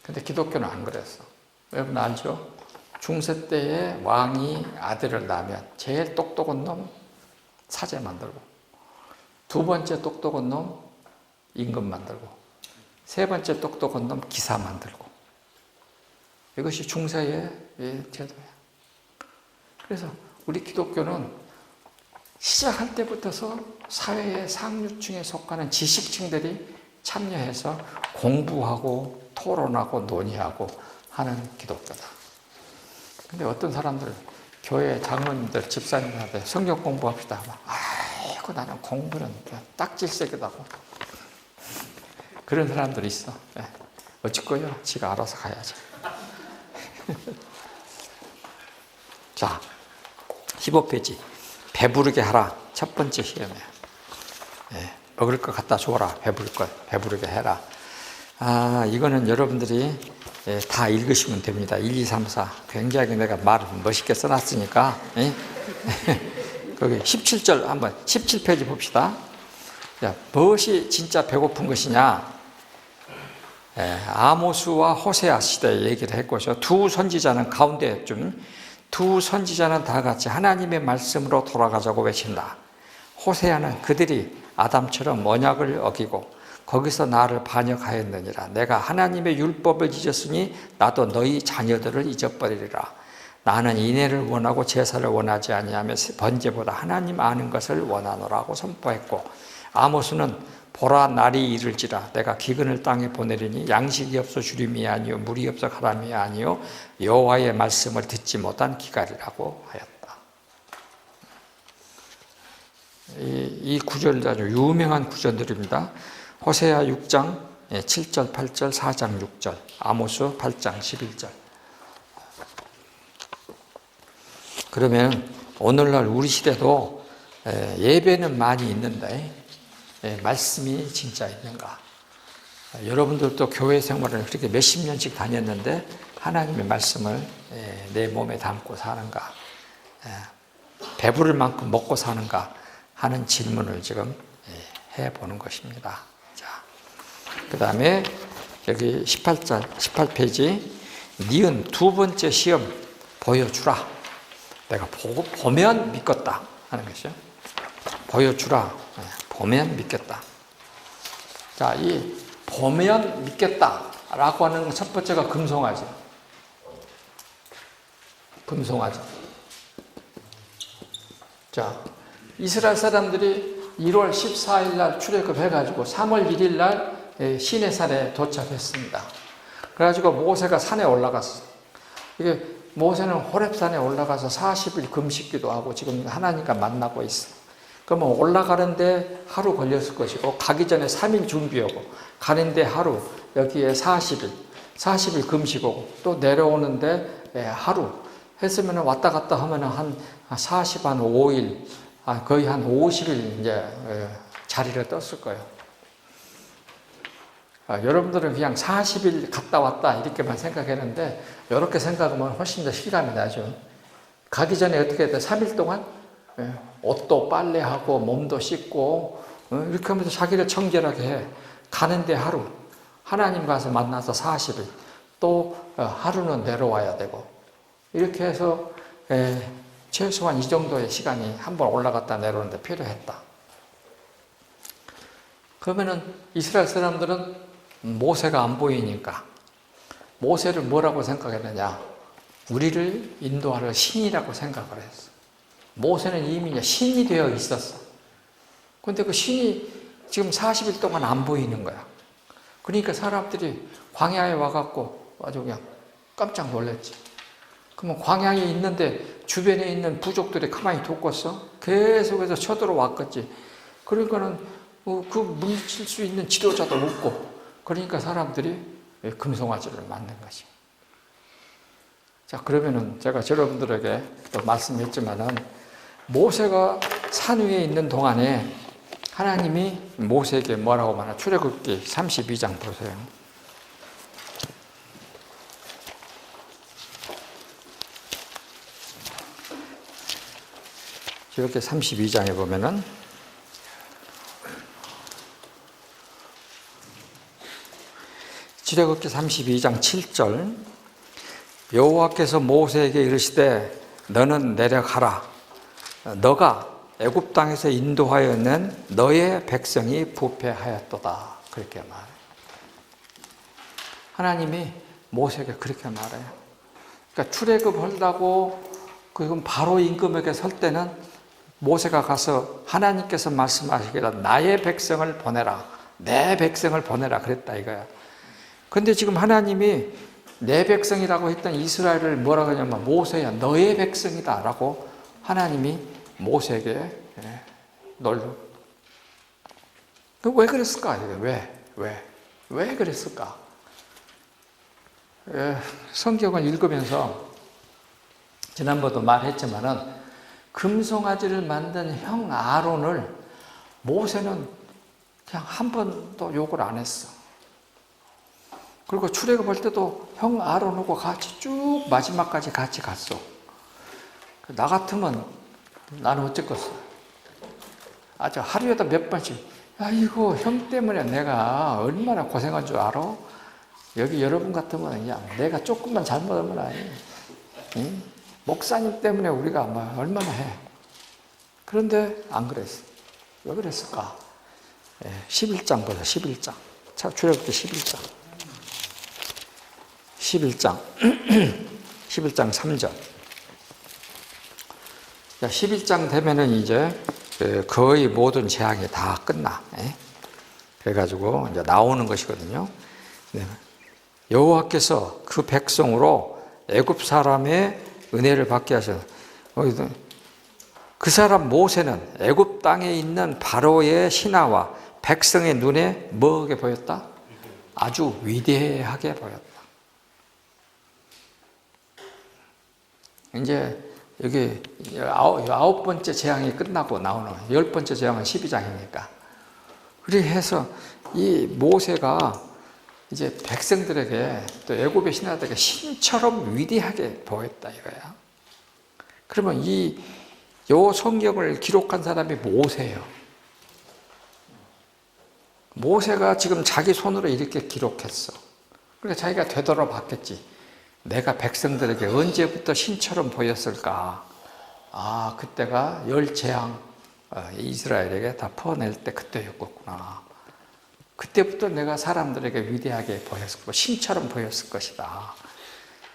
근데 기독교는 안 그랬어. 여러분 알죠? 중세 때에 왕이 아들을 낳으면 제일 똑똑한 놈 사제 만들고, 두 번째 똑똑한 놈 임금 만들고, 세 번째 똑똑한 놈 기사 만들고. 이것이 중세의 제도야. 그래서 우리 기독교는 시작할 때부터서 사회의 상류층에 속하는 지식층들이 참여해서 공부하고 토론하고 논의하고 하는 기독교다. 근데 어떤 사람들, 교회 장로님들, 집사님한테 성경 공부합시다. 아이고, 나는 공부는 딱질색이다고. 그런 사람들이 있어. 네. 어찌거요? 지가 알아서 가야지. 자, 15페이지. 배부르게 하라. 첫 번째 시험이야. 네. 먹을 것 갖다 줘라. 배부르게 해라. 이거는 여러분들이 다 읽으시면 됩니다. 1, 2, 3, 4. 굉장히 내가 말을 멋있게 써놨으니까. 거기 17절 한번, 17페이지 봅시다. 자, 무엇이 진짜 배고픈 것이냐? 아모스와 호세아 시대에 얘기를 했고, 두 선지자는 가운데 두 선지자는 다 같이 하나님의 말씀으로 돌아가자고 외친다. 호세아는 그들이 아담처럼 언약을 어기고 거기서 나를 반역하였느니라. 내가 하나님의 율법을 잊었으니 나도 너희 자녀들을 잊어버리리라. 나는 인애를 원하고 제사를 원하지 아니하며 번제보다 하나님 아는 것을 원하노라고 선포했고, 아모스는 보라 날이 이를지라 내가 기근을 땅에 보내리니 양식이 없어 주림이 아니요 물이 없어 가람이 아니요 여호와의 말씀을 듣지 못한 기갈이라고 하였다. 이 구절 아주 유명한 구절들입니다. 호세아 6장 7절, 8절, 4장 6절, 아모스 8장 11절. 그러면 오늘날 우리 시대도 예배는 많이 있는데 말씀이 진짜 있는가? 여러분들도 교회 생활을 그렇게 몇십 년씩 다녔는데 하나님의 말씀을 내 몸에 담고 사는가? 배부를 만큼 먹고 사는가? 하는 질문을 지금 해보는 것입니다. 자, 그 다음에 여기 18페이지 니은 두 번째 시험 보여주라. 내가 보면 믿겠다 하는 것이요. 보여주라. 보면 믿겠다. 자, 이 보면 믿겠다라고 하는 첫 번째가 금송아지. 금송아지. 자, 이스라엘 사람들이 1월 14일 날 출애굽해가지고 3월 1일 날 시내산에 도착했습니다. 그래가지고 모세가 산에 올라갔어. 이게 모세는 호렙산에 올라가서 40일 금식기도 하고 지금 하나님과 만나고 있어. 그러면 올라가는데 하루 걸렸을 것이고 가기 전에 3일 준비하고 가는데 하루, 여기에 40일 금식하고 또 내려오는데 하루 했으면 왔다 갔다 하면 한 5일, 거의 한 50일 이제 자리를 떴을 거예요. 여러분들은 그냥 40일 갔다 왔다 이렇게만 생각했는데 이렇게 생각하면 훨씬 더 실감이 나죠. 가기 전에 어떻게 했다? 3일 동안 옷도 빨래하고 몸도 씻고 이렇게 하면서 자기를 청결하게 해. 가는데 하루, 하나님 가서 만나서 40일, 또 하루는 내려와야 되고 이렇게 해서 최소한 이 정도의 시간이 한번 올라갔다 내려오는데 필요했다. 그러면은 이스라엘 사람들은 모세가 안 보이니까 모세를 뭐라고 생각했느냐? 우리를 인도할 신이라고 생각을 했어. 모세는 이미 신이 되어 있었어. 그런데 그 신이 지금 40일 동안 안 보이는 거야. 그러니까 사람들이 광야에 와갖고 아주 그냥 깜짝 놀랐지. 그러면 광야에 있는데 주변에 있는 부족들이 가만히 뒀겠어? 계속해서 쳐들어왔겠지. 그러니까는 그 물리칠 수 있는 지도자도 없고, 그러니까 사람들이 금송아지를 만든 것이. 자, 그러면은 제가 여러분들에게 또 말씀했지만은 모세가 산 위에 있는 동안에 하나님이 모세에게 뭐라고 말하나? 출애굽기 32장 보세요. 이렇게 32장에 보면은 출애굽기 32장 7절 여호와께서 모세에게 이르시되 너는 내려가라 너가 애굽 땅에서 인도하여 낸 너의 백성이 부패하였도다 그렇게 말해요. 하나님이 모세에게 그렇게 말해요. 그러니까 출애굽하려고 그럼 바로 임금에게 설 때는 모세가 가서 하나님께서 말씀하시기를 나의 백성을 보내라 내 백성을 보내라 그랬다 이거야. 근데 지금 하나님이 내 백성이라고 했던 이스라엘을 뭐라고 하냐면 모세야 너의 백성이다 라고 하나님이 모세에게 왜 그랬을까? 왜 그랬을까? 성경을 읽으면서 지난번도 말했지만은 금송아지를 만든 형 아론을 모세는 그냥 한 번도 욕을 안 했어. 그리고 출애굽할 때도 형 아론하고 같이 쭉 마지막까지 같이 갔어. 나 같으면 나는 어쨌겠어. 아주 하루에도 몇 번씩 아이고 형 때문에 내가 얼마나 고생한 줄 알아? 여기 여러분 같으면 그냥 내가 조금만 잘못하면 아니 응? 목사님 때문에 우리가 얼마나 해. 그런데 안 그랬어. 왜 그랬을까? 11장 보자. 11장. 출애굽기 11장. 11장 11장 3절. 11장 되면은 이제 거의 모든 재앙이 다 끝나. 그래가지고 이제 나오는 것이거든요. 여호와께서 그 백성으로 애굽 사람의 은혜를 받게 하셔서 그 사람 모세는 애굽 땅에 있는 바로의 신하와 백성의 눈에 뭐하게 보였다? 아주 위대하게 보였다. 이제 여기 9번째 재앙이 끝나고 나오는 10번째 재앙은 12장이니까 그렇게 해서 이 모세가 이제 백성들에게 또 애굽의 신하들에게 신처럼 위대하게 보였다 이거야. 그러면 요 성경을 기록한 사람이 모세예요. 모세가 지금 자기 손으로 이렇게 기록했어. 그러니까 자기가 되돌아봤겠지. 내가 백성들에게 언제부터 신처럼 보였을까? 아, 그때가 열 재앙 이스라엘에게 다 퍼낼 때 그때였겠구나. 그때부터 내가 사람들에게 위대하게 보였을 거고 신처럼 보였을 것이다.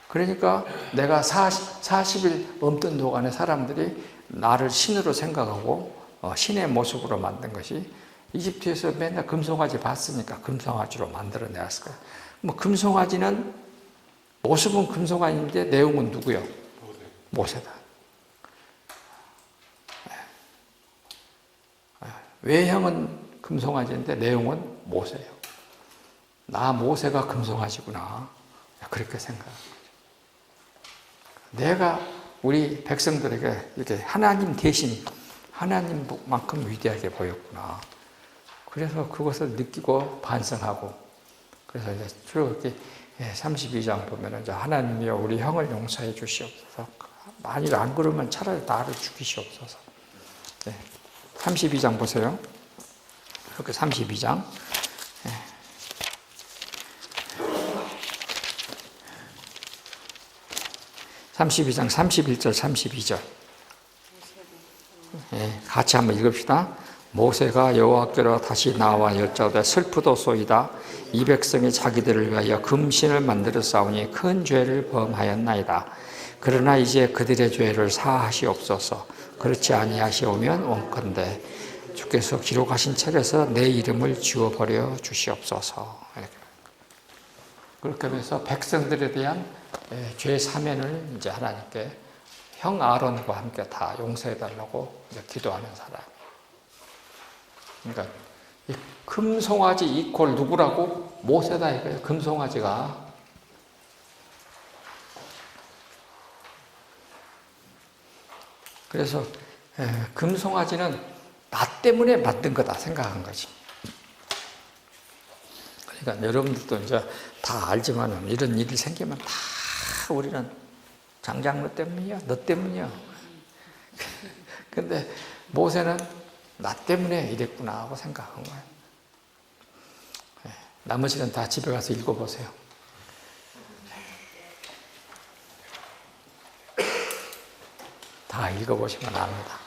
그러니까 내가 40일 넘던 동안에 사람들이 나를 신으로 생각하고 신의 모습으로 만든 것이 이집트에서 맨날 금송아지 봤으니까 금송아지로 만들어내었을 거야. 뭐 금송아지는 모습은 금송아지인데 내용은 누구요? 모세다. 외형은 금송아지인데 내용은 모세예요. 나 모세가 금송아지구나. 그렇게 생각합니다. 내가 우리 백성들에게 이렇게 하나님 대신 하나님만큼 위대하게 보였구나. 그래서 그것을 느끼고 반성하고 그래서 이제 쭉 이렇게 32장 보면은 이제 하나님이여 우리 형을 용서해 주시옵소서. 만일 안 그러면 차라리 나를 죽이시옵소서. 32장 보세요. 이렇게 32장. 32장 31절 32절. 같이 한번 읽읍시다. 모세가 여호와께로 다시 나와 여짜오되 슬프도소이다. 이 백성이 자기들을 위하여 금신을 만들어 싸우니 큰 죄를 범하였나이다. 그러나 이제 그들의 죄를 사하시옵소서. 그렇지 아니하시오면 원컨대 주께서 기록하신 책에서 내 이름을 지워버려 주시옵소서. 그렇게 하면서 백성들에 대한 죄 사면을 이제 하나님께 형 아론과 함께 다 용서해 달라고 이제 기도하는 사람. 그러니까 이 금송아지 이퀄 누구라고? 모세다 이거예요. 금송아지가. 그래서 금송아지는 나 때문에 만든 거다 생각한 거지. 그러니까 여러분들도 이제 다 알지만 이런 일이 생기면 다 우리는 장장로 때문이야, 너 때문이야. 근데 모세는 나 때문에 이랬구나 하고 생각한 거예요. 나머지는 다 집에 가서 읽어보세요. 다 읽어보시면 압니다.